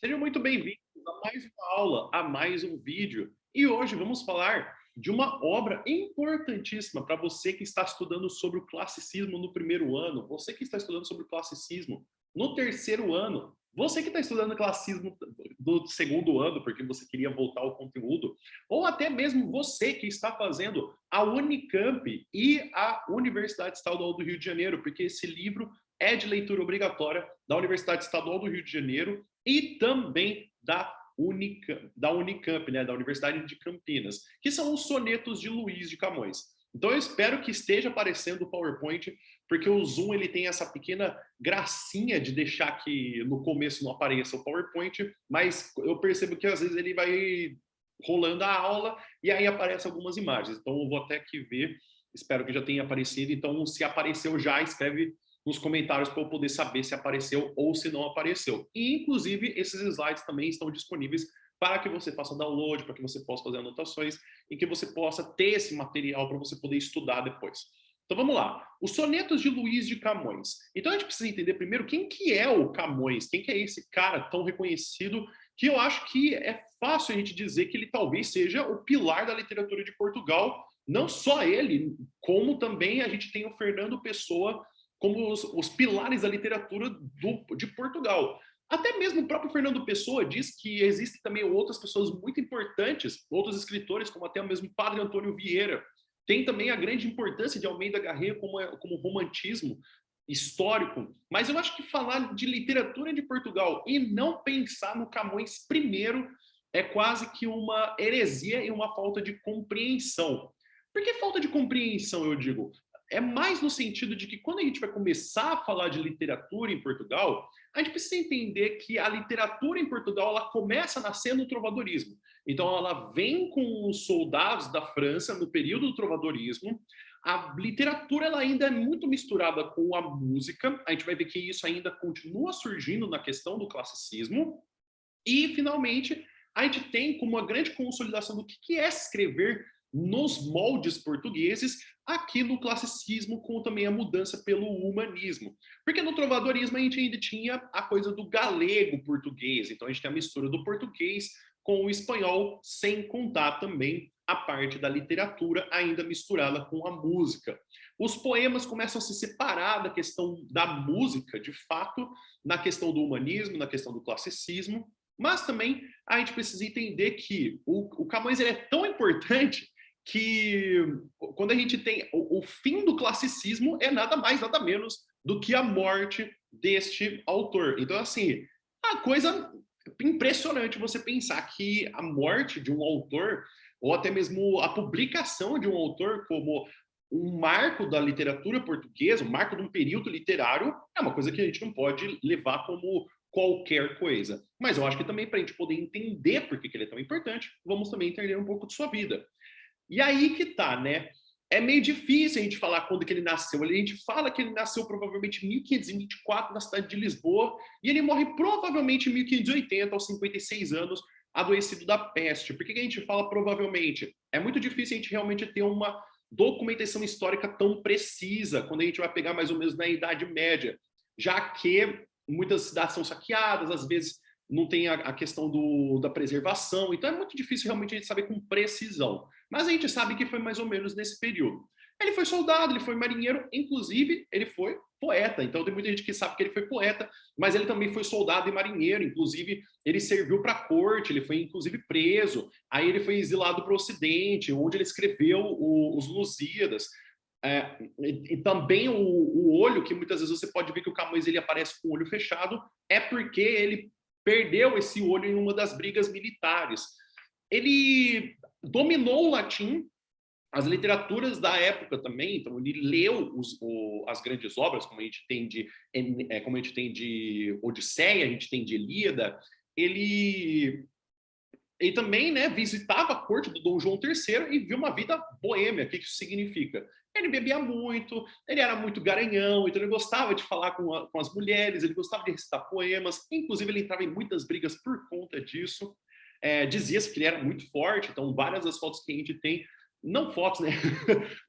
Sejam muito bem-vindos a mais uma aula, a mais um vídeo. E hoje vamos falar de uma obra importantíssima para você que está estudando sobre o classicismo no primeiro ano, você que está estudando sobre o classicismo no terceiro ano, você que está estudando classicismo do segundo ano porque você queria voltar ao conteúdo, ou até mesmo você que está fazendo a Unicamp e a Universidade Estadual do Rio de Janeiro, porque esse livro é de leitura obrigatória da Universidade Estadual do Rio de Janeiro e também da Unicamp, né, da Universidade de Campinas, que são os sonetos de Luiz de Camões. Então eu espero que esteja aparecendo o PowerPoint, porque o Zoom ele tem essa pequena gracinha de deixar que no começo não apareça o PowerPoint, mas eu percebo que às vezes ele vai rolando a aula e aí aparecem algumas imagens. Então eu vou até aqui ver, espero que já tenha aparecido. Então se apareceu já, escreve nos comentários para eu poder saber se apareceu ou se não apareceu. E, inclusive, esses slides também estão disponíveis para que você faça download, para que você possa fazer anotações e que você possa ter esse material para você poder estudar depois. Então vamos lá. Os sonetos de Luiz de Camões. Então a gente precisa entender primeiro quem que é o Camões, quem que é esse cara tão reconhecido, que eu acho que é fácil a gente dizer que ele talvez seja o pilar da literatura de Portugal. Não só ele, como também a gente tem o Fernando Pessoa como os pilares da literatura de Portugal. Até mesmo o próprio Fernando Pessoa diz que existem também outras pessoas muito importantes, outros escritores, como até o mesmo Padre Antônio Vieira. Tem também a grande importância de Almeida Garrett como romantismo histórico. Mas eu acho que falar de literatura de Portugal e não pensar no Camões primeiro é quase que uma heresia e uma falta de compreensão. Por que falta de compreensão, eu digo? É mais no sentido de que quando a gente vai começar a falar de literatura em Portugal, a gente precisa entender que a literatura em Portugal ela começa a nascer no trovadorismo. Então ela vem com os soldados da França no período do trovadorismo. A literatura ela ainda é muito misturada com a música. A gente vai ver que isso ainda continua surgindo na questão do classicismo. E, finalmente, a gente tem como uma grande consolidação do que é escrever nos moldes portugueses, aqui no classicismo, com também a mudança pelo humanismo. Porque no trovadorismo a gente ainda tinha a coisa do galego português, então a gente tem a mistura do português com o espanhol, sem contar também a parte da literatura ainda misturada com a música. Os poemas começam a se separar da questão da música, de fato, na questão do humanismo, na questão do classicismo, mas também a gente precisa entender que o Camões ele é tão importante que quando a gente tem o fim do classicismo é nada mais, nada menos do que a morte deste autor. Então, assim, a coisa impressionante você pensar que a morte de um autor, ou até mesmo a publicação de um autor como um marco da literatura portuguesa, um marco de um período literário, é uma coisa que a gente não pode levar como qualquer coisa. Mas eu acho que também para a gente poder entender por que ele é tão importante, vamos também entender um pouco de sua vida. E aí que tá, né? É meio difícil a gente falar quando que ele nasceu. A gente fala que ele nasceu provavelmente em 1524 na cidade de Lisboa e ele morre provavelmente em 1580, aos 56 anos, adoecido da peste. Por que a gente fala provavelmente? É muito difícil a gente realmente ter uma documentação histórica tão precisa quando a gente vai pegar mais ou menos na Idade Média, já que muitas cidades são saqueadas, às vezes não tem a questão da preservação, então é muito difícil realmente a gente saber com precisão. Mas a gente sabe que foi mais ou menos nesse período. Ele foi soldado, ele foi marinheiro, inclusive ele foi poeta. Então tem muita gente que sabe que ele foi poeta, mas ele também foi soldado e marinheiro. Inclusive ele serviu para a corte, ele foi inclusive preso. Aí ele foi exilado para o Ocidente, onde ele escreveu os Lusíadas. E também o olho, que muitas vezes você pode ver que o Camões ele aparece com o olho fechado, é porque ele perdeu esse olho em uma das brigas militares. Ele dominou o latim, as literaturas da época também, então ele leu as grandes obras, como a gente tem de Odisseia, a gente tem de Ilíada, ele também, né, visitava a corte do Dom João III e viu uma vida boêmia. O que isso significa? Ele bebia muito, ele era muito garanhão, então ele gostava de falar com as mulheres, ele gostava de recitar poemas, inclusive ele entrava em muitas brigas por conta disso. Dizia-se que ele era muito forte, então várias das fotos que a gente tem, não fotos, né,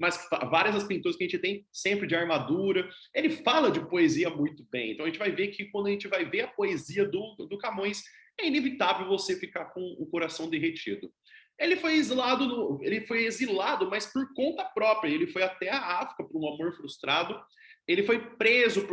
mas várias das pinturas que a gente tem, sempre de armadura. Ele fala de poesia muito bem, então a gente vai ver que quando a gente vai ver a poesia do Camões, é inevitável você ficar com o coração derretido. Ele foi exilado, mas por conta própria. Ele foi até a África por um amor frustrado. Ele foi preso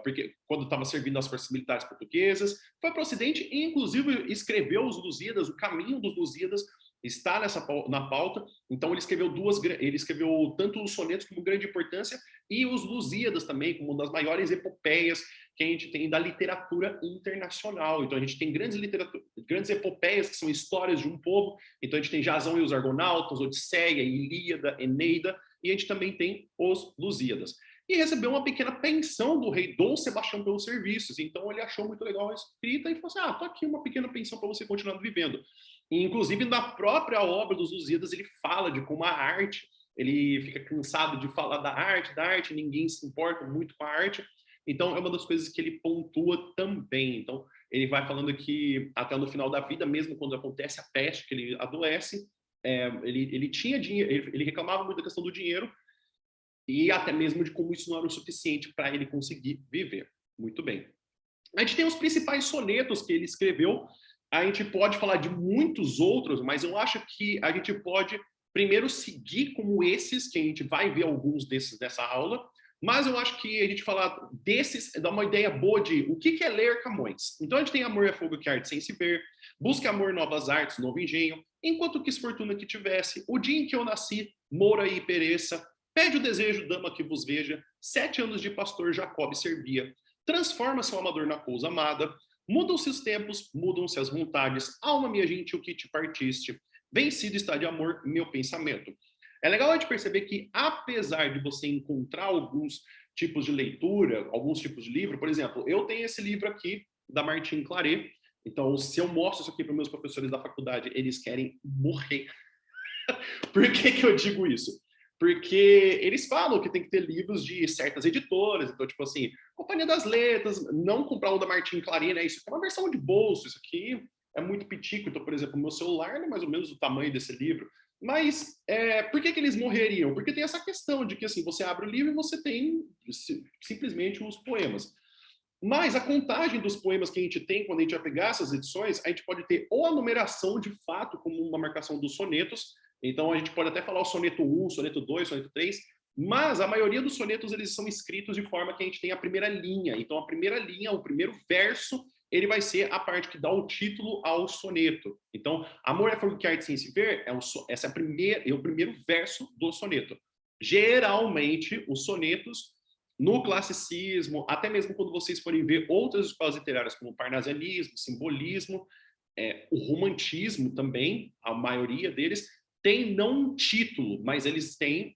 porque, quando estava servindo as forças militares portuguesas. Foi para o Ocidente e, inclusive, escreveu os Lusíadas, o caminho dos Lusíadas está na pauta. Então, ele escreveu tanto os sonetos como grande importância e os Lusíadas também, como uma das maiores epopeias que a gente tem da literatura internacional. Então, a gente tem grandes epopeias, que são histórias de um povo. Então, a gente tem Jasão e os Argonautas, Odisseia, Ilíada, Eneida, e a gente também tem os Lusíadas. E recebeu uma pequena pensão do rei Dom Sebastião pelos serviços. Então, ele achou muito legal a escrita e falou assim, tô aqui uma pequena pensão para você continuar vivendo. E, inclusive, na própria obra dos Lusíadas, ele fala de como a arte, ele fica cansado de falar da arte, ninguém se importa muito com a arte. Então, é uma das coisas que ele pontua também. Então, ele vai falando que até no final da vida, mesmo quando acontece a peste, que ele adoece, ele tinha dinheiro, ele reclamava muito da questão do dinheiro e até mesmo de como isso não era o suficiente para ele conseguir viver. Muito bem. A gente tem os principais sonetos que ele escreveu. A gente pode falar de muitos outros, mas eu acho que a gente pode primeiro seguir como esses, que a gente vai ver alguns desses nessa aula. Mas eu acho que a gente falar desses dá uma ideia boa de o que é ler Camões. Então a gente tem Amor é fogo que arte sem se ver, Busque amor, novas artes, novo engenho, enquanto quis fortuna que tivesse, o dia em que eu nasci, mora e pereça, pede o desejo, dama que vos veja, 7 anos de pastor Jacob servia, transforma-se o amador na cousa amada, mudam-se os tempos, mudam-se as vontades, alma minha gentil que te partiste, vencido está de amor meu pensamento. É legal a gente perceber que, apesar de você encontrar alguns tipos de leitura, alguns tipos de livro, por exemplo, eu tenho esse livro aqui, da Martine Claret, então, se eu mostro isso aqui para meus professores da faculdade, eles querem morrer. Por que eu digo isso? Porque eles falam que tem que ter livros de certas editoras, então, tipo assim, Companhia das Letras, não comprar o da Martine Claret, né? Isso aqui é uma versão de bolso, isso aqui é muito pitico. Então, por exemplo, o meu celular é mais ou menos o tamanho desse livro. Mas por que eles morreriam? Porque tem essa questão de que assim, você abre o livro e você tem simplesmente os poemas. Mas a contagem dos poemas que a gente tem, quando a gente vai pegar essas edições, a gente pode ter ou a numeração de fato, como uma marcação dos sonetos. Então, a gente pode até falar o soneto 1, soneto 2, soneto 3, mas a maioria dos sonetos eles são escritos de forma que a gente tem a primeira linha. Então, a primeira linha, o primeiro verso, ele vai ser a parte que dá o título ao soneto. Então, Amor é fogo que arte sem se ver, essa é o primeiro verso do soneto. Geralmente, os sonetos no classicismo, até mesmo quando vocês forem ver outras escolas literárias, como o parnasianismo, simbolismo, o romantismo também, a maioria deles, tem não um título, mas eles têm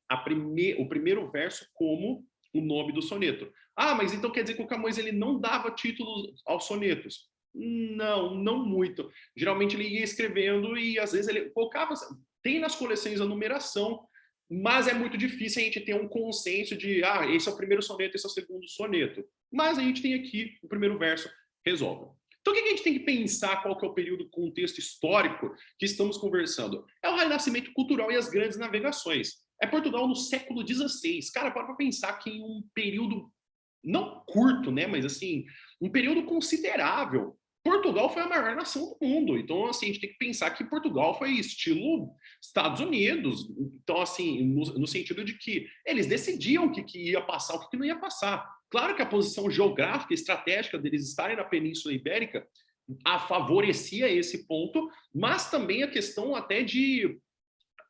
o primeiro verso como o nome do soneto. Ah, mas então quer dizer que o Camões ele não dava títulos aos sonetos? Não, não muito. Geralmente ele ia escrevendo e às vezes ele colocava... Tem nas coleções a numeração, mas é muito difícil a gente ter um consenso de esse é o primeiro soneto, esse é o segundo soneto. Mas a gente tem aqui o primeiro verso, resolve. Então o que a gente tem que pensar, qual que é o período, contexto histórico que estamos conversando? É o renascimento cultural e as grandes navegações. É Portugal no século XVI. Cara, para pensar que em um período, não curto, né, mas assim, um período considerável, Portugal foi a maior nação do mundo. Então, assim, a gente tem que pensar que Portugal foi estilo Estados Unidos. Então, assim, no sentido de que eles decidiam o que ia passar, o que não ia passar. Claro que a posição geográfica e estratégica deles estarem na Península Ibérica favorecia esse ponto, mas também a questão até de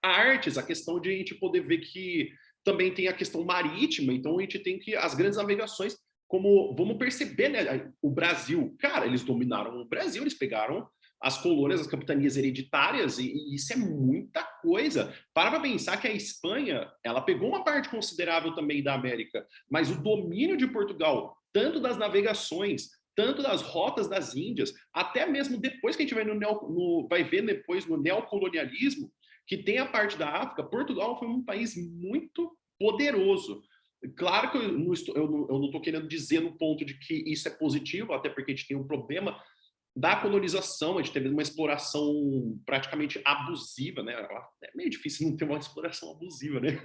artes, a questão de a gente poder ver que também tem a questão marítima, então a gente tem que as grandes navegações, como vamos perceber, né, o Brasil, cara, eles dominaram o Brasil, eles pegaram as colônias, as capitanias hereditárias, e isso é muita coisa. Para pensar que a Espanha, ela pegou uma parte considerável também da América, mas o domínio de Portugal, tanto das navegações, tanto das rotas das Índias, até mesmo depois que a gente vai ver depois no neocolonialismo, que tem a parte da África, Portugal foi um país muito poderoso. Claro que eu não estou querendo dizer no ponto de que isso é positivo, até porque a gente tem um problema da colonização, a gente teve uma exploração praticamente abusiva, né? É meio difícil não ter uma exploração abusiva, né?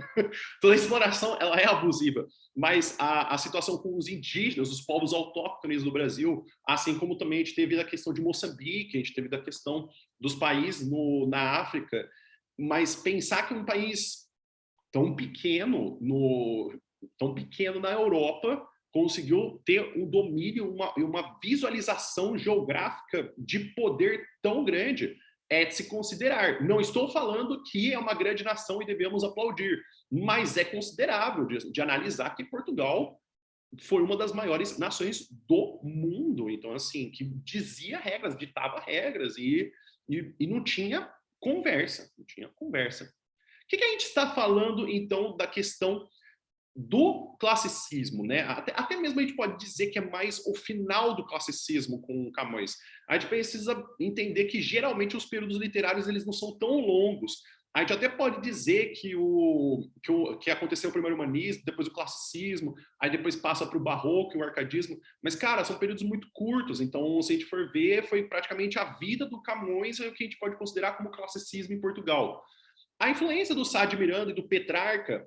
Toda exploração, ela é abusiva, mas a situação com os indígenas, os povos autóctones do Brasil, assim como também a gente teve a questão de Moçambique, a gente teve a questão dos países na África, mas pensar que um país tão pequeno, tão pequeno na Europa, conseguiu ter um domínio, uma visualização geográfica de poder tão grande, é de se considerar. Não estou falando que é uma grande nação e devemos aplaudir, mas é considerável de analisar que Portugal foi uma das maiores nações do mundo. Então, assim, que dizia regras, ditava regras e não tinha conversa, não tinha conversa. O que a gente está falando, então, da questão do classicismo, né? Até mesmo a gente pode dizer que é mais o final do classicismo com Camões. A gente precisa entender que geralmente os períodos literários eles não são tão longos. A gente até pode dizer que aconteceu o primeiro humanismo, depois o classicismo, aí depois passa para o barroco e o arcadismo, mas, cara, são períodos muito curtos, então, se a gente for ver, foi praticamente a vida do Camões o que a gente pode considerar como classicismo em Portugal. A influência do Sá de Miranda e do Petrarca,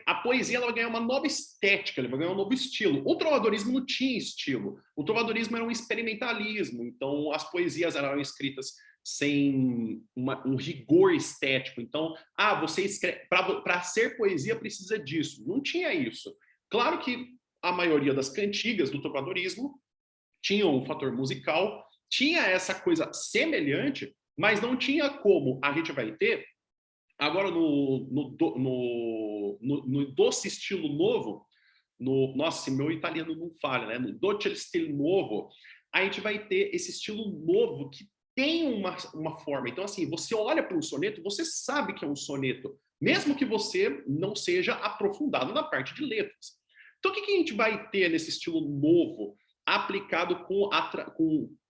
a poesia ela vai ganhar uma nova estética, ela vai ganhar um novo estilo. O trovadorismo não tinha estilo. O trovadorismo era um experimentalismo, então as poesias eram escritas sem um rigor estético. Então, você escreve para ser poesia precisa disso. Não tinha isso. Claro que a maioria das cantigas do trovadorismo tinham um fator musical, tinha essa coisa semelhante, mas não tinha como a gente vai ter agora no doce estilo novo, nossa, meu italiano não falha, né? No doce estilo novo, a gente vai ter esse estilo novo que tem uma forma. Então, assim, você olha para um soneto, você sabe que é um soneto, mesmo que você não seja aprofundado na parte de letras. Então, o que a gente vai ter nesse estilo novo, aplicado com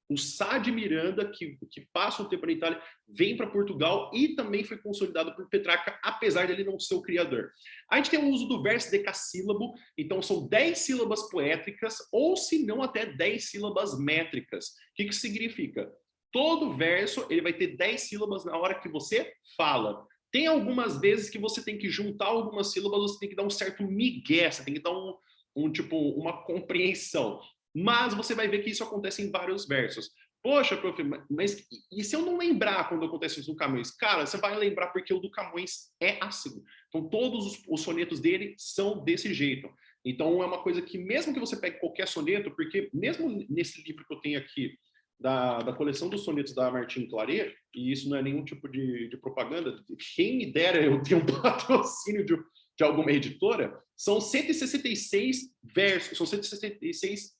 o Sá de Miranda, que passa um tempo na Itália, vem para Portugal e também foi consolidado por Petrarca, apesar dele não ser o criador. A gente tem o uso do verso decassílabo, então são 10 sílabas poéticas, ou se não até 10 sílabas métricas. O que significa? Todo verso ele vai ter 10 sílabas na hora que você fala. Tem algumas vezes que você tem que juntar algumas sílabas, você tem que dar um certo migué, você tem que dar tipo, uma compreensão. Mas você vai ver que isso acontece em vários versos. Poxa, prof, mas e se eu não lembrar quando acontece isso do Camões? Cara, você vai lembrar porque o do Camões é assim. Então, todos os sonetos dele são desse jeito. Então, é uma coisa que, mesmo que você pegue qualquer soneto, porque mesmo nesse livro que eu tenho aqui, da coleção dos sonetos da Martine Claret, e isso não é nenhum tipo de propaganda, quem me dera eu ter um patrocínio de alguma editora, são 166 versos, são 166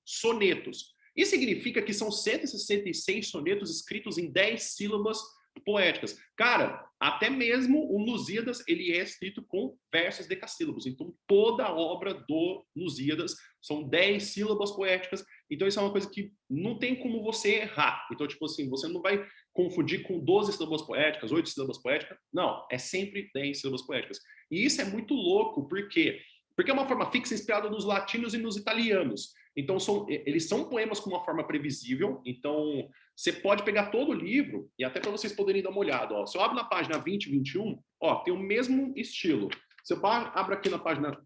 sonetos. Isso significa que são 166 sonetos escritos em 10 sílabas poéticas. Cara, até mesmo o Lusíadas, ele é escrito com versos decassílabos. Então, toda a obra do Lusíadas são 10 sílabas poéticas. Então, isso é uma coisa que não tem como você errar. Então, tipo assim, você não vai confundir com 12 sílabas poéticas, 8 sílabas poéticas. Não, é sempre 10 sílabas poéticas. E isso é muito louco, por quê? Porque é uma forma fixa inspirada nos latinos e nos italianos. Então, eles são poemas com uma forma previsível. Então, você pode pegar todo o livro, e até para vocês poderem dar uma olhada. Ó, se eu abro na página 20 e 21, ó, tem o mesmo estilo. Se eu abro aqui na página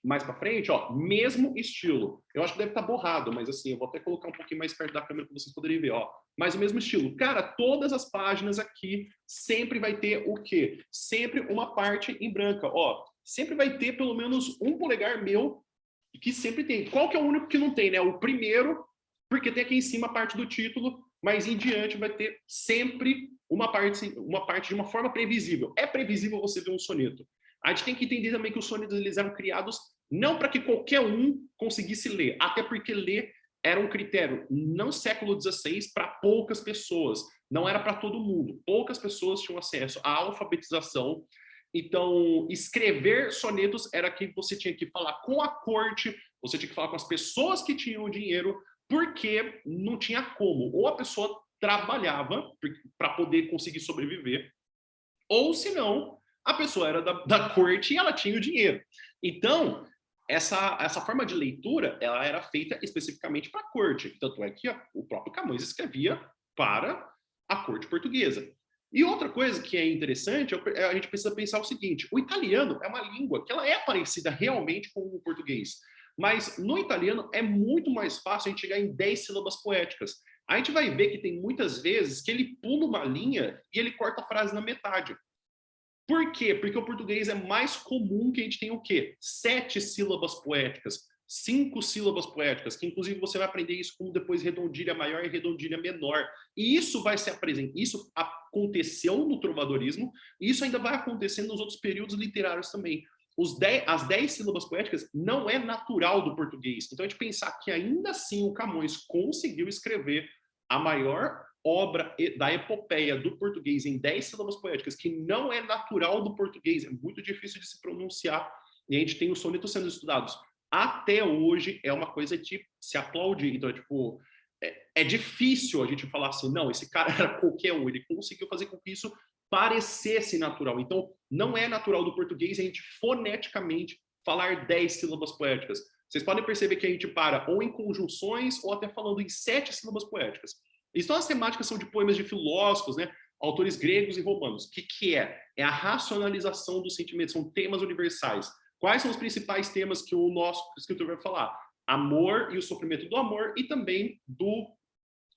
mais para frente, ó, mesmo estilo. Eu acho que deve estar borrado, mas assim, eu vou até colocar um pouquinho mais perto da câmera para vocês poderem ver, ó. Mas o mesmo estilo. Cara, todas as páginas aqui sempre vai ter o quê? Sempre uma parte em branca, ó. Sempre vai ter pelo menos um polegar meu que sempre tem. Qual que é o único que não tem, né? O primeiro, porque tem aqui em cima a parte do título, mas em diante vai ter sempre uma parte de uma forma previsível. É previsível você ver um soneto. A gente tem que entender também que os sonetos eles eram criados não para que qualquer um conseguisse ler, até porque ler era um critério no século XVI para poucas pessoas, não era para todo mundo. Poucas pessoas tinham acesso à alfabetização. Então, escrever sonetos era que você tinha que falar com a corte, você tinha que falar com as pessoas que tinham dinheiro, porque não tinha como. Ou a pessoa trabalhava para poder conseguir sobreviver, ou se não, a pessoa era da corte e ela tinha o dinheiro. Então, essa forma de leitura, ela era feita especificamente para a corte. Tanto é que o próprio Camões escrevia para a corte portuguesa. E outra coisa que é interessante, a gente precisa pensar o seguinte: o italiano é uma língua que ela é parecida realmente com o português, mas no italiano é muito mais fácil a gente chegar em 10 sílabas poéticas. A gente vai ver que tem muitas vezes que ele pula uma linha e ele corta a frase na metade. Por quê? Porque o português é mais comum que a gente tenha o quê? 7 sílabas poéticas, 5 sílabas poéticas, que inclusive você vai aprender isso como depois redondilha maior e redondilha menor. E isso vai se apresentar, isso aconteceu no trovadorismo, e isso ainda vai acontecer nos outros períodos literários também. As 10 sílabas poéticas não é natural do português. Então a gente pensar que ainda assim o Camões conseguiu escrever a maior obra da epopeia do português em 10 sílabas poéticas, que não é natural do português, é muito difícil de se pronunciar, e a gente tem os sonetos sendo estudados até hoje, é uma coisa de se aplaudir. Então, tipo, é difícil a gente falar assim, não, esse cara era qualquer um, ele conseguiu fazer com que isso parecesse natural. Então, não é natural do português a gente foneticamente falar 10 sílabas poéticas. Vocês podem perceber que a gente para ou em conjunções ou até falando em 7 sílabas poéticas. Então, as temáticas são de poemas de filósofos, né? Autores gregos e romanos. O que é? É a racionalização dos sentimentos, são temas universais. Quais são os principais temas que o nosso escritor vai falar? Amor e o sofrimento do amor, e também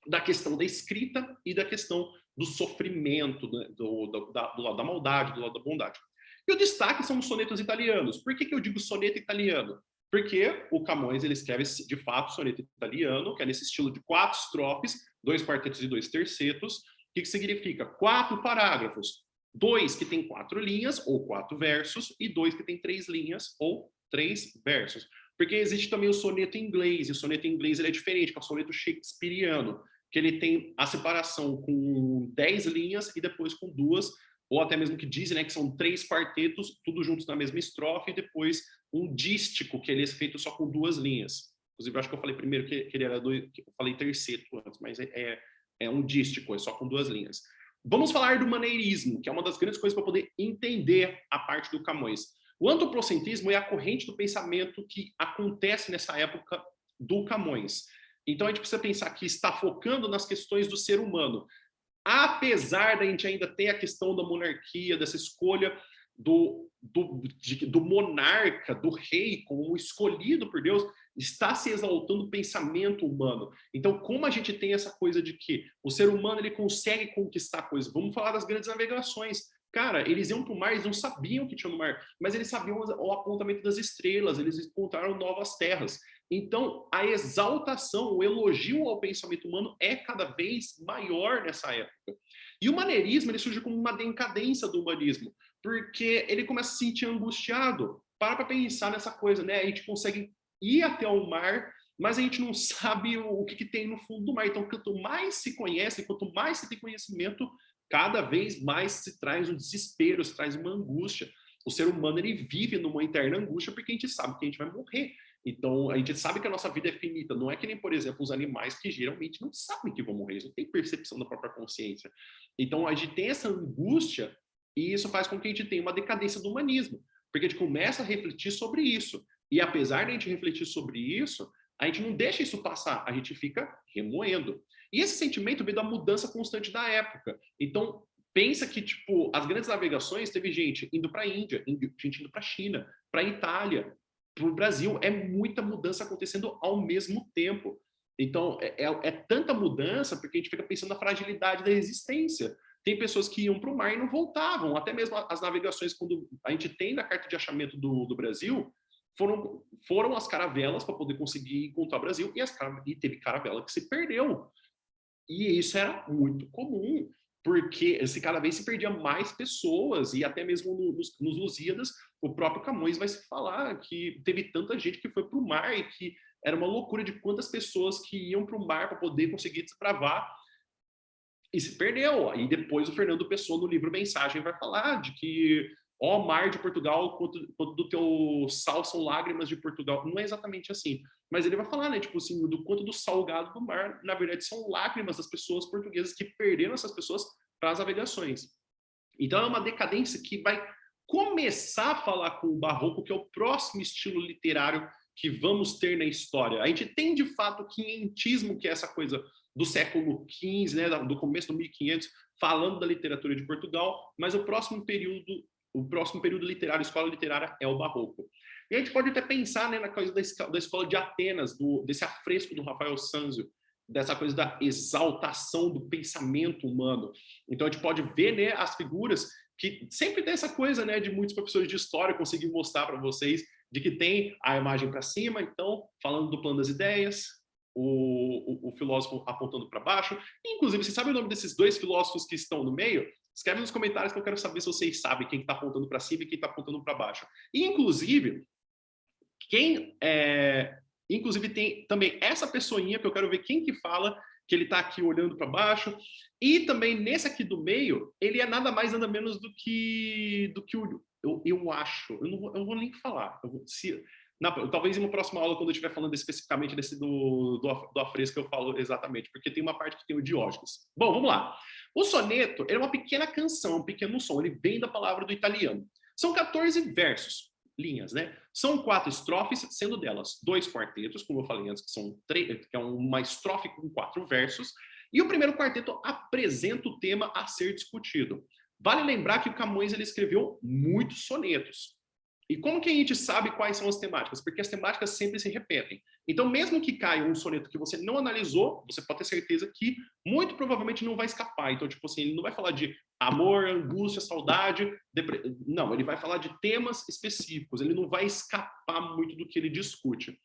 da questão da escrita e da questão do sofrimento, né? do lado da maldade, do lado da bondade. E o destaque são os sonetos italianos. Por que eu digo soneto italiano? Porque o Camões ele escreve, de fato, soneto italiano, que é nesse estilo de 4 estrofes, 2 quartetos e 2 tercetos. O que significa? 4 parágrafos. 2 que tem 4 linhas, ou 4 versos, e 2 que tem 3 linhas, ou 3 versos. Porque existe também o soneto inglês, e o soneto inglês ele é diferente, que é o soneto shakespeariano, que ele tem a separação com 10 linhas e depois com 2, ou até mesmo que dizem, né, que são 3 quartetos, tudo juntos na mesma estrofe, e depois um dístico, que ele é feito só com 2 linhas. Inclusive, eu acho que eu falei primeiro que ele era que eu falei terceiro antes, mas é um dístico, é só com 2 linhas. Vamos falar do maneirismo, que é uma das grandes coisas para poder entender a parte do Camões. O antropocentrismo é a corrente do pensamento que acontece nessa época do Camões. Então, a gente precisa pensar que está focando nas questões do ser humano. Apesar da gente ainda ter a questão da monarquia, dessa escolha do monarca, do rei, como escolhido por Deus, está se exaltando o pensamento humano. Então, como a gente tem essa coisa de que o ser humano ele consegue conquistar coisas? Vamos falar das grandes navegações. Cara, eles iam para o mar, eles não sabiam o que tinha no mar, mas eles sabiam o apontamento das estrelas, eles encontraram novas terras. Então, a exaltação, o elogio ao pensamento humano é cada vez maior nessa época. E o maneirismo ele surge como uma decadência do humanismo, porque ele começa a se sentir angustiado. Para pensar nessa coisa, né? A gente consegue ir até o mar, mas a gente não sabe o que tem no fundo do mar. Então, quanto mais se conhece, quanto mais se tem conhecimento, cada vez mais se traz um desespero, se traz uma angústia. O ser humano ele vive numa eterna angústia porque a gente sabe que a gente vai morrer. Então, a gente sabe que a nossa vida é finita. Não é que nem, por exemplo, os animais que geralmente não sabem que vão morrer, eles não têm percepção da própria consciência. Então, a gente tem essa angústia e isso faz com que a gente tenha uma decadência do humanismo, porque a gente começa a refletir sobre isso. E apesar de a gente refletir sobre isso, a gente não deixa isso passar, a gente fica remoendo. E esse sentimento veio da mudança constante da época. Então, pensa que, tipo, as grandes navegações teve gente indo para a Índia, gente indo para a China, para a Itália, para o Brasil. É muita mudança acontecendo ao mesmo tempo. Então, é tanta mudança porque a gente fica pensando na fragilidade da existência. Tem pessoas que iam para o mar e não voltavam. Até mesmo as navegações, quando a gente tem na carta de achamento do Brasil, foram as caravelas para poder conseguir encontrar o Brasil e teve caravela que se perdeu. E isso era muito comum, porque cada vez se perdia mais pessoas, e até mesmo nos Lusíadas, o próprio Camões vai se falar que teve tanta gente que foi para o mar e que era uma loucura de quantas pessoas que iam para o mar para poder conseguir desbravar e se perdeu. E depois o Fernando Pessoa, no livro Mensagem, vai falar de que ó mar de Portugal, quanto do teu sal são lágrimas de Portugal. Não é exatamente assim. Mas ele vai falar, né, tipo assim, do quanto do salgado do mar, na verdade, são lágrimas das pessoas portuguesas que perderam essas pessoas para as navegações. Então é uma decadência que vai começar a falar com o barroco, que é o próximo estilo literário que vamos ter na história. A gente tem, de fato, o quinhentismo, que é essa coisa do século XV, né, do começo do 1500, falando da literatura de Portugal, mas o próximo período literário, escola literária, é o barroco. E a gente pode até pensar, né, na coisa da escola de Atenas, desse afresco do Rafael Sanzio, dessa coisa da exaltação do pensamento humano. Então a gente pode ver, né, as figuras que sempre tem essa coisa, né, de muitos professores de história conseguir mostrar para vocês de que tem a imagem para cima, então falando do plano das ideias, o filósofo apontando para baixo. Inclusive, você sabe o nome desses dois filósofos que estão no meio? Escreve nos comentários que eu quero saber se vocês sabem quem está apontando para cima e quem está apontando para baixo. E, inclusive, inclusive tem também essa pessoinha que eu quero ver quem que fala que ele está aqui olhando para baixo. E também nesse aqui do meio, ele é nada mais nada menos do que o eu acho. Eu não vou nem falar. Talvez em uma próxima aula, quando eu estiver falando especificamente desse do afresco, eu falo exatamente, porque tem uma parte que tem o Diógenes. Bom, vamos lá. O soneto é uma pequena canção, um pequeno som. Ele vem da palavra do italiano. São 14 versos, linhas, né? São 4 estrofes, sendo delas 2 quartetos, como eu falei antes, que é uma estrofe com 4 versos. E o primeiro quarteto apresenta o tema a ser discutido. Vale lembrar que o Camões ele escreveu muitos sonetos. E como que a gente sabe quais são as temáticas? Porque as temáticas sempre se repetem. Então, mesmo que caia um soneto que você não analisou, você pode ter certeza que muito provavelmente não vai escapar. Então, tipo assim, ele não vai falar de amor, angústia, saudade, não, ele vai falar de temas específicos, ele não vai escapar muito do que ele discute.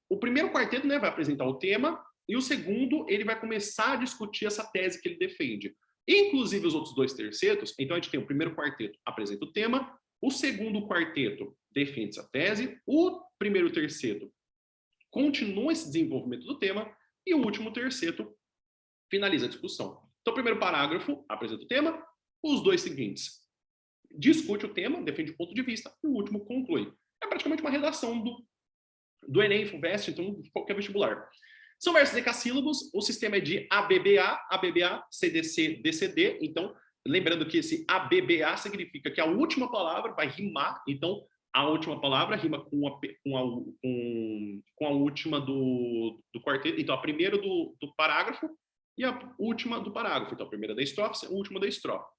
O primeiro quarteto, né, vai apresentar o tema, e o segundo, ele vai começar a discutir essa tese que ele defende. Inclusive os outros 2 tercetos, então a gente tem o primeiro quarteto apresenta o tema, o segundo quarteto defende essa tese, o primeiro terceto continua esse desenvolvimento do tema, e o último terceto finaliza a discussão. Então, o primeiro parágrafo apresenta o tema, os 2 seguintes discute o tema, defende o ponto de vista, e o último conclui. É praticamente uma redação do Enem, FUVEST, então de qualquer vestibular. São versos decassílabos, o sistema é de ABBA, CDC, DCD, então, lembrando que esse ABBA significa que a última palavra vai rimar, então a última palavra rima com a última do quarteto, então a primeira do parágrafo e a última do parágrafo, então a primeira da estrofe, a última da estrofe.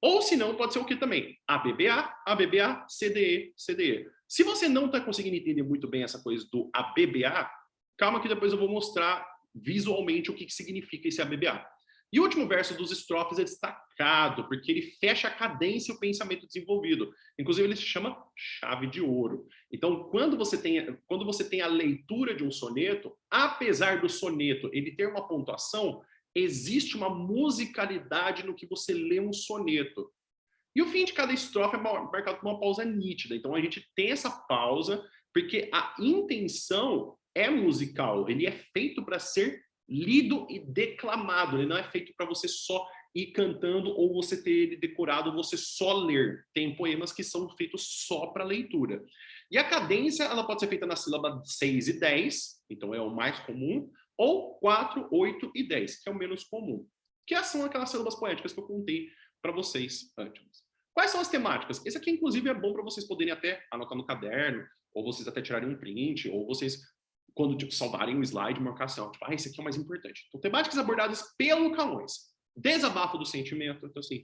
Ou se não, pode ser o que também? ABBA, CDE, CDE. Se você não está conseguindo entender muito bem essa coisa do ABBA, calma que depois eu vou mostrar visualmente o que significa esse ABBA. E o último verso dos estrofes é destacado, porque ele fecha a cadência e o pensamento desenvolvido. Inclusive, ele se chama chave de ouro. Então, quando você tem a leitura de um soneto, apesar do soneto ele ter uma pontuação, existe uma musicalidade no que você lê um soneto. E o fim de cada estrofe é marcado por uma pausa nítida. Então, a gente tem essa pausa, porque a intenção é musical. Ele é feito para ser lido e declamado. Ele não é feito para você só ir cantando ou você ter ele decorado ou você só ler. Tem poemas que são feitos só para leitura. E a cadência ela pode ser feita na sílaba 6 e 10, então é o mais comum, ou 4, 8 e 10, que é o menos comum. Que são aquelas sílabas poéticas que eu contei para vocês antes. Quais são as temáticas? Esse aqui, inclusive, é bom para vocês poderem até anotar no caderno, ou vocês até tirarem um print, ou vocês, quando tipo, salvarem um slide, marcar assim, tipo, esse aqui é o mais importante. Então, temáticas abordadas pelo Camões. Desabafo do sentimento, então assim,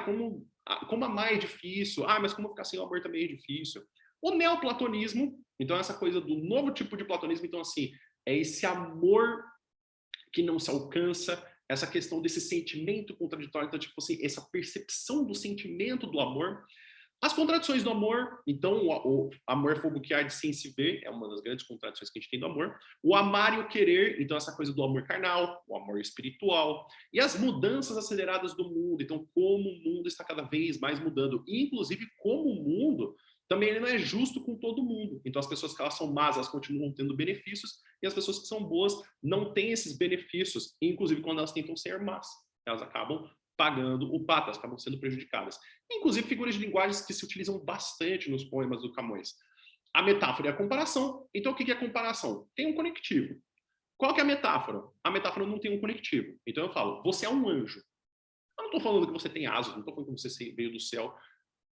como amar é difícil, mas como ficar sem o amor também é difícil. O neoplatonismo, então essa coisa do novo tipo de platonismo, então assim, é esse amor que não se alcança, essa questão desse sentimento contraditório, então, tipo assim, essa percepção do sentimento do amor. As contradições do amor, então, o amor é fogo que arde sem se ver, é uma das grandes contradições que a gente tem do amor. O amar e o querer, então, essa coisa do amor carnal, o amor espiritual. E as mudanças aceleradas do mundo, então, como o mundo está cada vez mais mudando. E, inclusive, como o mundo também ele não é justo com todo mundo. Então, as pessoas que elas são más, elas continuam tendo benefícios, e as pessoas que são boas não têm esses benefícios. E, inclusive, quando elas tentam ser más, elas acabam pagando o pato, elas acabam sendo prejudicadas. Inclusive, figuras de linguagens que se utilizam bastante nos poemas do Camões. A metáfora e a comparação. Então, o que é comparação? Tem um conectivo. Qual que é a metáfora? A metáfora não tem um conectivo. Então, eu falo, você é um anjo. Eu não estou falando que você tem asas, não estou falando que você veio do céu.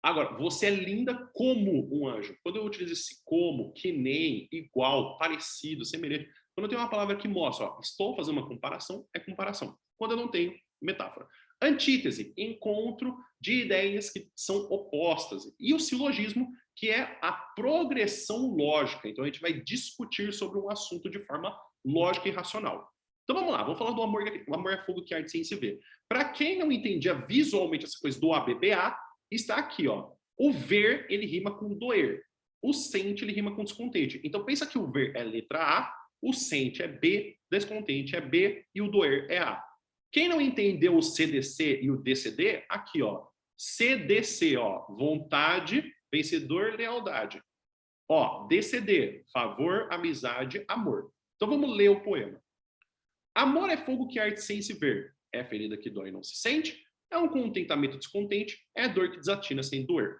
Agora, você é linda como um anjo. Quando eu utilizo esse como, que nem, igual, parecido, semelhante, quando eu tenho uma palavra que mostra, ó, estou fazendo uma comparação, é comparação. Quando eu não tenho, metáfora. Antítese, encontro de ideias que são opostas. E o silogismo, que é a progressão lógica. Então, a gente vai discutir sobre um assunto de forma lógica e racional. Então, vamos lá, vamos falar do amor, o amor é fogo que arte sem se ver. Para quem não entendia visualmente essa coisa do ABBA, está aqui, ó. O ver, ele rima com doer. O sente, ele rima com descontente. Então, pensa que o ver é letra A, o sente é B, descontente é B e o doer é A. Quem não entendeu o CDC e o DCD, aqui, ó. CDC, ó, vontade, vencedor, lealdade. Ó, DCD, favor, amizade, amor. Então vamos ler o poema. Amor é fogo que arde sem se ver. É ferida que dói e não se sente. É um contentamento descontente. É dor que desatina sem doer.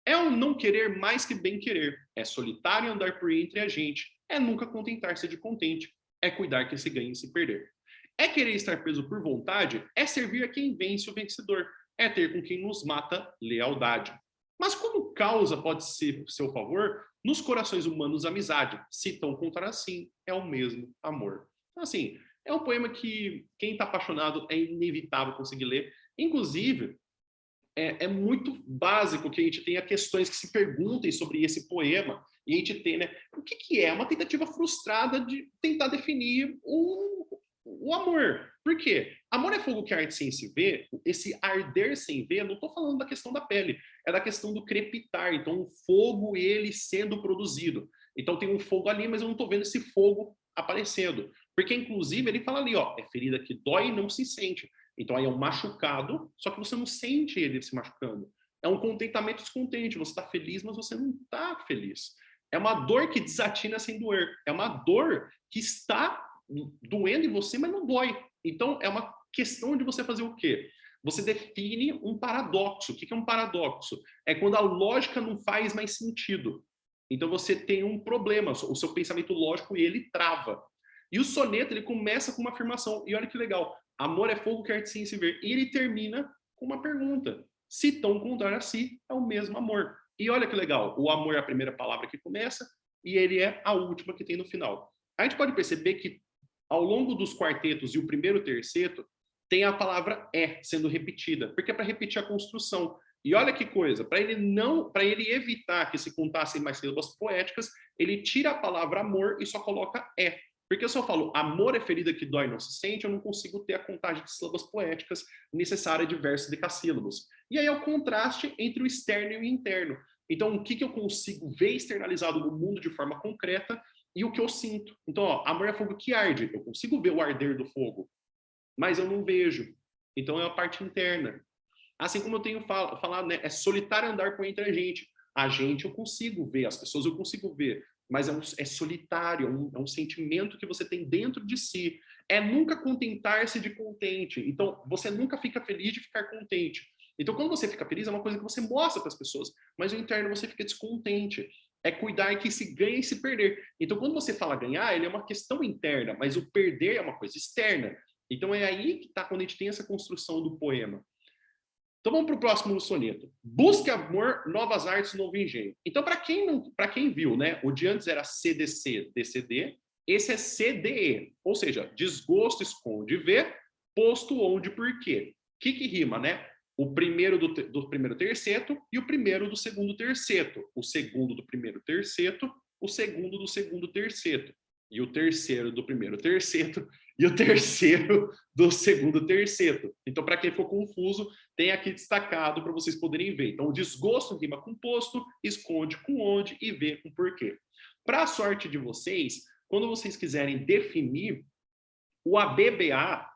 É um não querer mais que bem querer. É solitário andar por entre a gente. É nunca contentar-se de contente. É cuidar que se ganhe e se perder. É querer estar preso por vontade. É servir a quem vence o vencedor. É ter com quem nos mata lealdade. Mas como causa pode ser seu favor, nos corações humanos amizade. Se tão contar assim, é o mesmo amor. Então, assim, é um poema que quem está apaixonado é inevitável conseguir ler. Inclusive, é muito básico que a gente tenha questões que se perguntem sobre esse poema e a gente tem, né? O que é? Uma tentativa frustrada de tentar definir o amor. Por quê? Amor é fogo que arde sem se ver. Esse arder sem ver, não estou falando da questão da pele, é da questão do crepitar. Então, o fogo, ele sendo produzido. Então, tem um fogo ali, mas eu não estou vendo esse fogo aparecendo. Porque, inclusive, ele fala ali, ó, é ferida que dói e não se sente. Então aí é um machucado, só que você não sente ele se machucando. É um contentamento descontente. Você está feliz, mas você não está feliz. É uma dor que desatina sem doer. É uma dor que está doendo em você, mas não dói. Então é uma questão de você fazer o quê? Você define um paradoxo. O que é um paradoxo? É quando a lógica não faz mais sentido. Então você tem um problema. O seu pensamento lógico ele trava. E o soneto ele começa com uma afirmação. E olha que legal. Amor é fogo que arde sem se ver. E ele termina com uma pergunta. Se tão contrário a si, é o mesmo amor. E olha que legal. O amor é a primeira palavra que começa e ele é a última que tem no final. A gente pode perceber que ao longo dos quartetos e o primeiro terceto, tem a palavra é sendo repetida, porque é para repetir a construção. E olha que coisa, para ele evitar que se contassem mais sílabas poéticas, ele tira a palavra amor e só coloca é. Porque se eu falo amor é ferida que dói e não se sente, eu não consigo ter a contagem de sílabas poéticas necessária de versos decassílabos. E aí é o contraste entre o externo e o interno. Então, o que eu consigo ver externalizado no mundo de forma concreta e o que eu sinto. Então, ó, amor é fogo que arde. Eu consigo ver o arder do fogo, mas eu não vejo. Então, é a parte interna. Assim como eu tenho falado, né? É solitário andar por entre a gente. A gente eu consigo ver, as pessoas eu consigo ver, mas é solitário, é um sentimento que você tem dentro de si. É nunca contentar-se de contente. Então, você nunca fica feliz de ficar contente. Então, quando você fica feliz, é uma coisa que você mostra para as pessoas, mas no interno você fica descontente. É cuidar que se ganha e se perder. Então, quando você fala ganhar, ele é uma questão interna, mas o perder é uma coisa externa. Então, é aí que está quando a gente tem essa construção do poema. Então vamos para o próximo soneto. Busque amor, novas artes, novo engenho. Então, para quem viu, né? O de antes era CDC, DCD, esse é CDE, ou seja, desgosto esconde ver, posto onde por quê. O que rima, né? O primeiro do primeiro terceto e o primeiro do segundo terceto. O segundo do primeiro terceto, o segundo do segundo terceto. E o terceiro do primeiro terceto e o terceiro do segundo terceto. Então, para quem for confuso, tem aqui destacado para vocês poderem ver. Então, o desgosto rima com posto, esconde com onde e vê com porquê. Para a sorte de vocês, quando vocês quiserem definir, o ABBA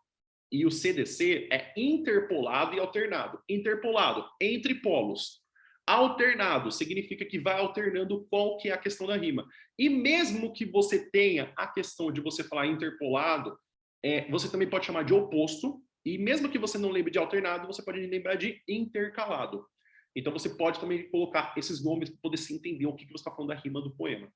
e o CDC é interpolado e alternado. Interpolado, entre polos. Alternado significa que vai alternando qual que é a questão da rima. E mesmo que você tenha a questão de você falar interpolado, você também pode chamar de oposto, e mesmo que você não lembre de alternado, você pode lembrar de intercalado. Então você pode também colocar esses nomes para poder se entender o que você está falando da rima do poema. O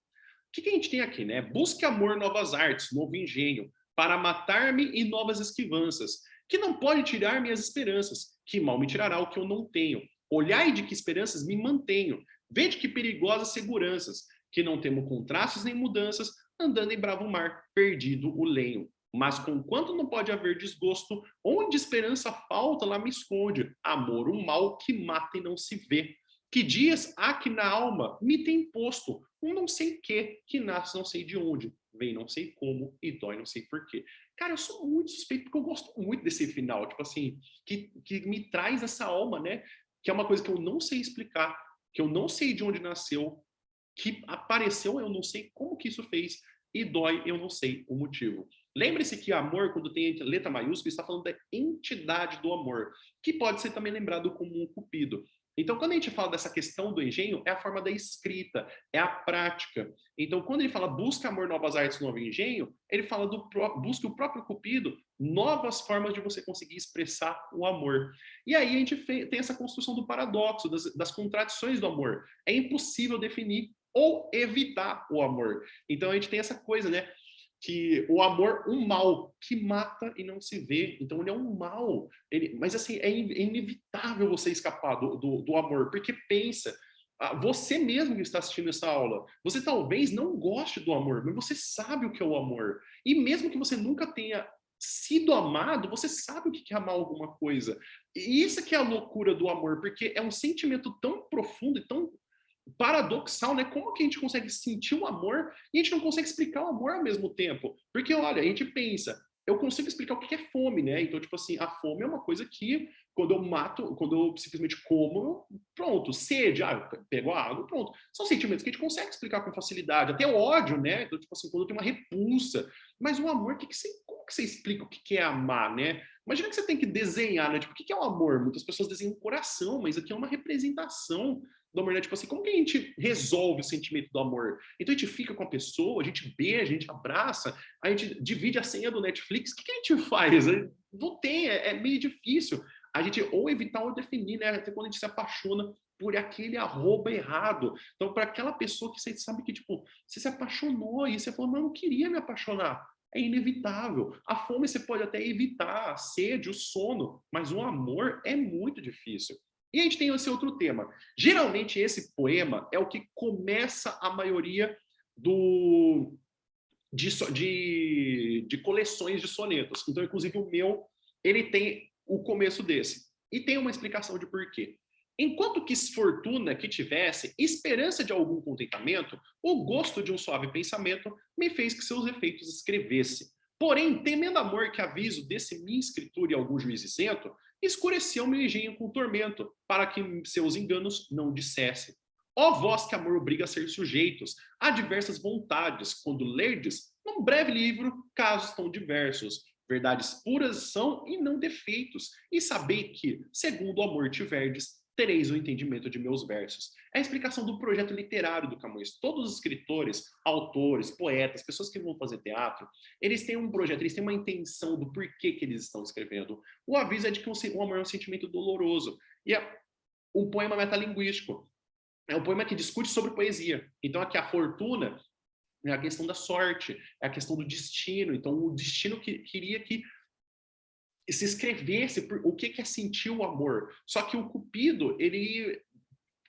que a gente tem aqui, né? Busque amor, novas artes, novo engenho, para matar-me e novas esquivanças. que não pode tirar minhas esperanças, que mal me tirará o que eu não tenho. Olhai de que esperanças me mantenho, vede que perigosas seguranças, que não temo contrastes nem mudanças, andando em bravo mar, perdido o lenho. Mas conquanto não pode haver desgosto, onde esperança falta, lá me esconde. Amor, um mal que mata e não se vê. Que dias há que na alma me tem posto um não sei que nasce não sei de onde, vem não sei como e dói não sei porquê. Cara, eu sou muito suspeito porque eu gosto muito desse final, tipo assim, que me traz essa alma, né? Que é uma coisa que eu não sei explicar, que eu não sei de onde nasceu, que apareceu, eu não sei como que isso fez, e dói, eu não sei o motivo. Lembre-se que amor, quando tem letra maiúscula, está falando da entidade do amor, que pode ser também lembrado como um cupido. Então, quando a gente fala dessa questão do engenho, é a forma da escrita, é a prática. Então, quando ele fala busca amor, novas artes, novo engenho, ele fala do busca o próprio cupido, novas formas de você conseguir expressar o amor. E aí a gente tem essa construção do paradoxo, das contradições do amor. É impossível definir ou evitar o amor. Então a gente tem essa coisa, né? Que o amor, um mal que mata e não se vê. Então ele é um mal. Mas assim, é inevitável você escapar do amor, porque pensa, você mesmo que está assistindo essa aula, você talvez não goste do amor, mas você sabe o que é o amor. E mesmo que você nunca tenha sido amado, você sabe o que é amar alguma coisa. E isso que é a loucura do amor, porque é um sentimento tão profundo e tão paradoxal, né? Como que a gente consegue sentir o amor e a gente não consegue explicar o amor ao mesmo tempo? Porque, olha, a gente pensa, eu consigo explicar o que é fome, né? Então, tipo assim, a fome é uma coisa que, quando eu mato, quando eu simplesmente como, pronto, sede, eu pego a água, pronto. São sentimentos que a gente consegue explicar com facilidade. Até o ódio, né? Então, tipo assim, quando eu tenho uma repulsa. Mas o amor, como que você explica o que é amar, né? Imagina que você tem que desenhar, né? Tipo, o que é o amor? Muitas pessoas desenham o coração, mas aqui é uma representação do amor, né? Tipo assim, como que a gente resolve o sentimento do amor? Então a gente fica com a pessoa, a gente beija, a gente abraça, a gente divide a senha do Netflix, o que a gente faz? Não tem, é meio difícil. A gente ou evitar ou definir, né? Até quando a gente se apaixona por aquele arroba errado. Então, para aquela pessoa que você sabe que, tipo, você se apaixonou e você falou, mas eu não queria me apaixonar. É inevitável. A fome você pode até evitar, a sede, o sono, mas o amor é muito difícil. E a gente tem esse outro tema. Geralmente, esse poema é o que começa a maioria de coleções de sonetos. Então, inclusive, o meu, ele tem o começo desse. E tem uma explicação de porquê. Enquanto quis fortuna que tivesse, esperança de algum contentamento, o gosto de um suave pensamento me fez que seus efeitos escrevesse. Porém, temendo amor que aviso desse minha escritura e algum juiz isento, escureceu meu engenho com tormento, para que seus enganos não dissesse. Ó vós que amor obriga a ser sujeitos a diversas vontades, quando lerdes, num breve livro, casos tão diversos, verdades puras são e não defeitos, e sabei que, segundo o amor tiverdes, tereis o entendimento de meus versos. É a explicação do projeto literário do Camões. Todos os escritores, autores, poetas, pessoas que vão fazer teatro, eles têm um projeto, eles têm uma intenção do porquê que eles estão escrevendo. O aviso é de que o amor é um sentimento doloroso. E é um poema metalinguístico. É um poema que discute sobre poesia. Então, aqui a fortuna é a questão da sorte, é a questão do destino. Então, o destino queria que se escrevesse o que é sentir o amor. Só que o Cupido, ele,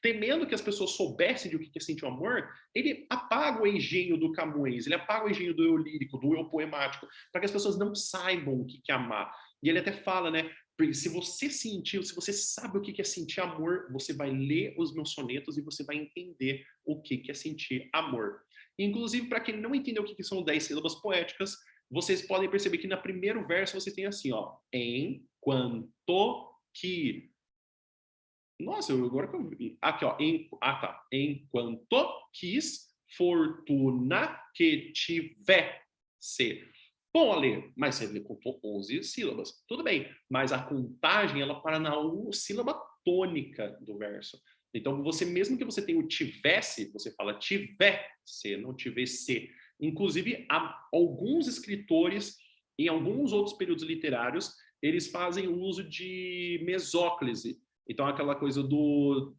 temendo que as pessoas soubessem de o que é sentir o amor, ele apaga o engenho do Camões, ele apaga o engenho do eu lírico, do eu poemático, para que as pessoas não saibam o que é amar. E ele até fala, né? Se você sentiu, se você sabe o que é sentir amor, você vai ler os meus sonetos e você vai entender o que é sentir amor. Inclusive, para quem não entendeu o que são 10 sílabas poéticas, vocês podem perceber que no primeiro verso você tem assim, ó, enquanto que. Nossa, agora que eu vi. Aqui, ó, tá. Enquanto quis fortuna que tivesse. Bom, Ale, mas você contou 11 sílabas. Tudo bem, mas a contagem, ela para na sílaba tônica do verso. Então, você, mesmo que você tenha o tivesse, você fala tivesse, não tivesse. Inclusive, alguns escritores, em alguns outros períodos literários, eles fazem uso de mesóclise. Então, aquela coisa do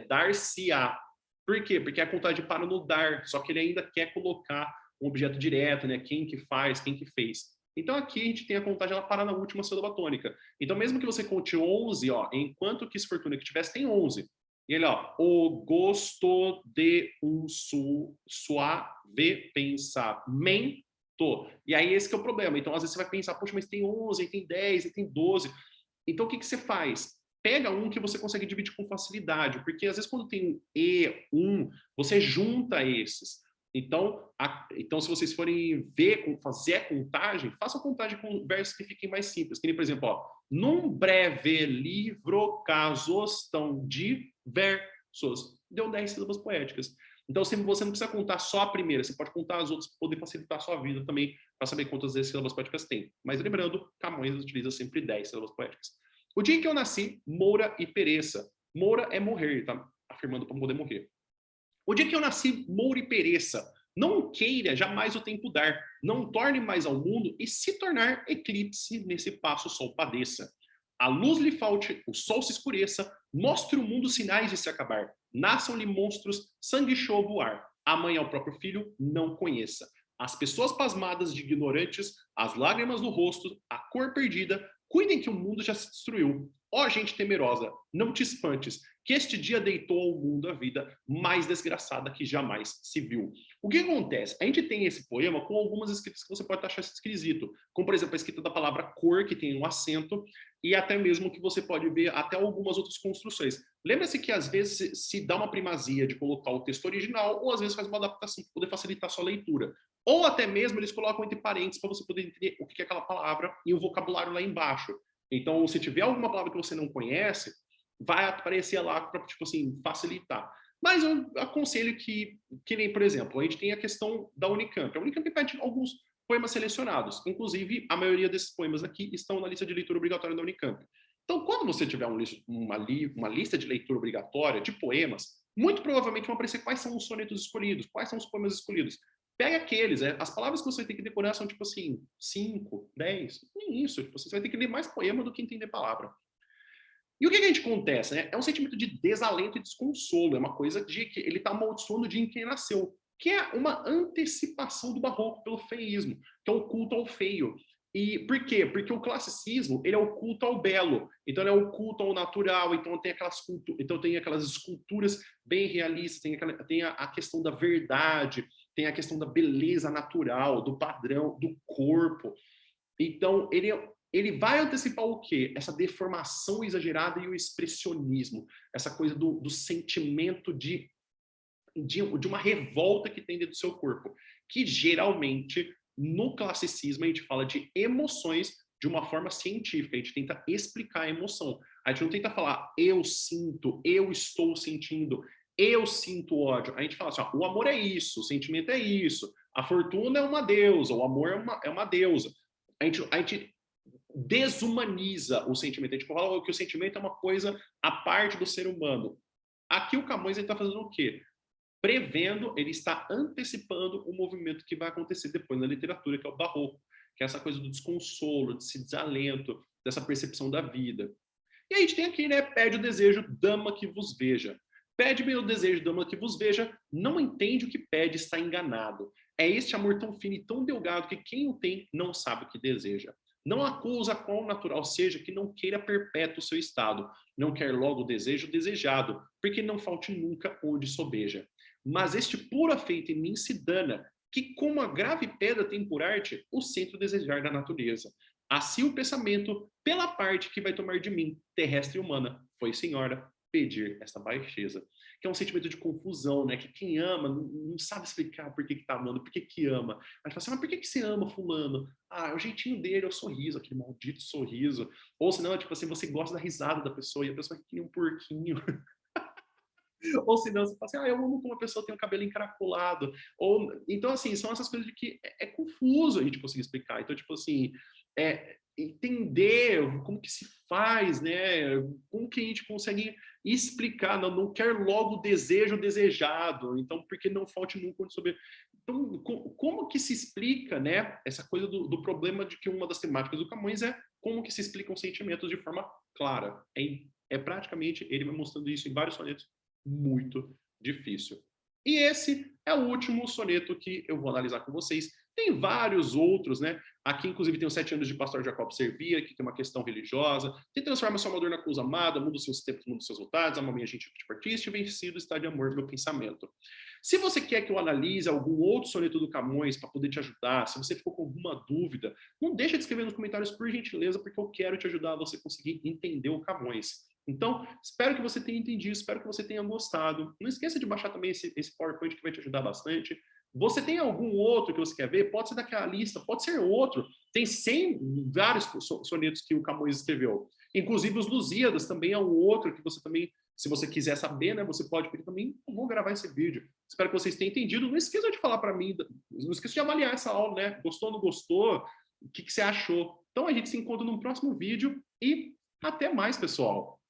dar-se-á. Por quê? Porque a contagem para no dar, só que ele ainda quer colocar um objeto direto, né? Quem que faz, quem que fez. Então aqui a gente tem a contagem, ela para na última sílaba tônica. Então mesmo que você conte 11, ó, enquanto que esse fortuna que tivesse tem 11. E ele, ó, o gosto de um suave pensamento. E aí esse que é o problema. Então às vezes você vai pensar, poxa, mas tem 11, tem 10, tem 12. Então o que você faz? Pega um que você consegue dividir com facilidade, porque às vezes quando tem um e, um, você junta esses. Então, então se vocês forem ver, fazer a contagem, façam a contagem com versos que fiquem mais simples. Que nem, por exemplo, ó, num breve livro, casos tão diversos. Deu 10 sílabas poéticas. Então, você não precisa contar só a primeira, você pode contar as outras para poder facilitar a sua vida também, para saber quantas sílabas poéticas tem. Mas lembrando, Camões utiliza sempre 10 sílabas poéticas. O dia em que eu nasci, Moura e pereça. Moura é morrer, tá afirmando para poder morrer. O dia que eu nasci, Moura e pereça. Não queira jamais o tempo dar, não torne mais ao mundo e se tornar eclipse nesse passo o sol padeça. A luz lhe falte, o sol se escureça, mostre o mundo sinais de se acabar. Nasçam-lhe monstros, sangue show voar. A mãe ao próprio filho não conheça. As pessoas pasmadas de ignorantes, as lágrimas no rosto, a cor perdida, cuidem que o mundo já se destruiu. Ó gente temerosa, não te espantes, que este dia deitou ao mundo a vida mais desgraçada que jamais se viu. O que acontece? A gente tem esse poema com algumas escritas que você pode achar esquisito, como, por exemplo, a escrita da palavra cor, que tem um acento, e até mesmo que você pode ver até algumas outras construções. Lembra-se que, às vezes, se dá uma primazia de colocar o texto original, ou às vezes faz uma adaptação para poder facilitar a sua leitura. Ou até mesmo eles colocam entre parênteses para você poder entender o que é aquela palavra e o vocabulário lá embaixo. Então, se tiver alguma palavra que você não conhece, vai aparecer lá para, tipo assim, facilitar. Mas eu aconselho que nem, por exemplo, a gente tem a questão da Unicamp. A Unicamp pede alguns poemas selecionados. Inclusive, a maioria desses poemas aqui estão na lista de leitura obrigatória da Unicamp. Então, quando você tiver uma lista de leitura obrigatória de poemas, muito provavelmente vão aparecer quais são os sonetos escolhidos, quais são os poemas escolhidos. Pega aqueles, as palavras que você vai ter que decorar são tipo assim, 5, 10, nem isso. Tipo, você vai ter que ler mais poema do que entender palavra. E o que a gente acontece? Né? É um sentimento de desalento e desconsolo, é uma coisa de que ele está amaldiçoando o dia em que ele nasceu, que é uma antecipação do barroco pelo feísmo, que é o culto ao feio. E por quê? Porque o classicismo, ele é o culto ao belo, então ele é o culto ao natural, então tem aquelas esculturas bem realistas, tem a questão da verdade, tem a questão da beleza natural, do padrão, do corpo. Então, ele vai antecipar o quê? Essa deformação exagerada e o expressionismo, essa coisa do sentimento de uma revolta que tem dentro do seu corpo, que geralmente, no classicismo, a gente fala de emoções de uma forma científica, a gente tenta explicar a emoção. A gente não tenta falar, eu sinto, eu estou sentindo, eu sinto ódio. A gente fala assim, ó, o amor é isso, o sentimento é isso, a fortuna é uma deusa, o amor é uma deusa. A gente desumaniza o sentimento. A gente fala que o sentimento é uma coisa à parte do ser humano. Aqui o Camões está fazendo o quê? Prevendo, ele está antecipando o movimento que vai acontecer depois na literatura, que é o barroco, que é essa coisa do desconsolo, desse desalento, dessa percepção da vida. E a gente tem aqui, né, pede o desejo, dama que vos veja. Pede-me o desejo, dama que vos veja, não entende o que pede, está enganado. É este amor tão fino e tão delgado que quem o tem não sabe o que deseja. Não acusa qual natural seja que não queira perpétuo o seu estado, não quer logo o desejo desejado, porque não falte nunca onde sobeja. Mas este puro afeito em mim se dana, que como a grave pedra tem por arte o centro desejar da natureza. Assim o pensamento, pela parte que vai tomar de mim, terrestre e humana, foi senhora, pedir esta baixeza. Que é um sentimento de confusão, né? Que quem ama não sabe explicar por que tá amando, por que ama. Aí fala assim, mas por que você ama fulano? Ah, é o jeitinho dele, é o sorriso, aquele maldito sorriso. Ou senão, tipo assim, você gosta da risada da pessoa e a pessoa quer um porquinho. Ou senão você fala assim, eu amo como a pessoa tem o cabelo encaracolado. Ou, então, assim, são essas coisas de que é confuso a gente conseguir explicar. Então, tipo assim, entender como que se faz, né? Como que a gente consegue explicar, não quer logo o desejo desejado, então, porque não falte nunca onde saber. Então, como que se explica, né, essa coisa do problema de que uma das temáticas do Camões é como que se explicam sentimentos de forma clara. É praticamente, ele vai mostrando isso em vários sonetos, muito difícil. E esse é o último soneto que eu vou analisar com vocês. Tem vários outros, né? Aqui, inclusive, tem os 7 anos de Pastor Jacob Servia, que tem uma questão religiosa. Tem Transforma seu amador na cruz amada, muda os seus tempos, muda os seus resultados, ama minha gente de partista, e vencido está de amor meu pensamento. Se você quer que eu analise algum outro soneto do Camões para poder te ajudar, se você ficou com alguma dúvida, não deixa de escrever nos comentários, por gentileza, porque eu quero te ajudar a você conseguir entender o Camões. Então, espero que você tenha entendido, espero que você tenha gostado. Não esqueça de baixar também esse PowerPoint que vai te ajudar bastante. Você tem algum outro que você quer ver? Pode ser daquela lista, pode ser outro. Tem 100 vários sonetos que o Camões escreveu. Inclusive os Lusíadas também é um outro que você também, se você quiser saber, né, você pode pedir também. Eu vou gravar esse vídeo. Espero que vocês tenham entendido. Não esqueça de falar para mim, não esqueça de avaliar essa aula, né? Gostou, não gostou? O que você achou? Então a gente se encontra no próximo vídeo e até mais, pessoal.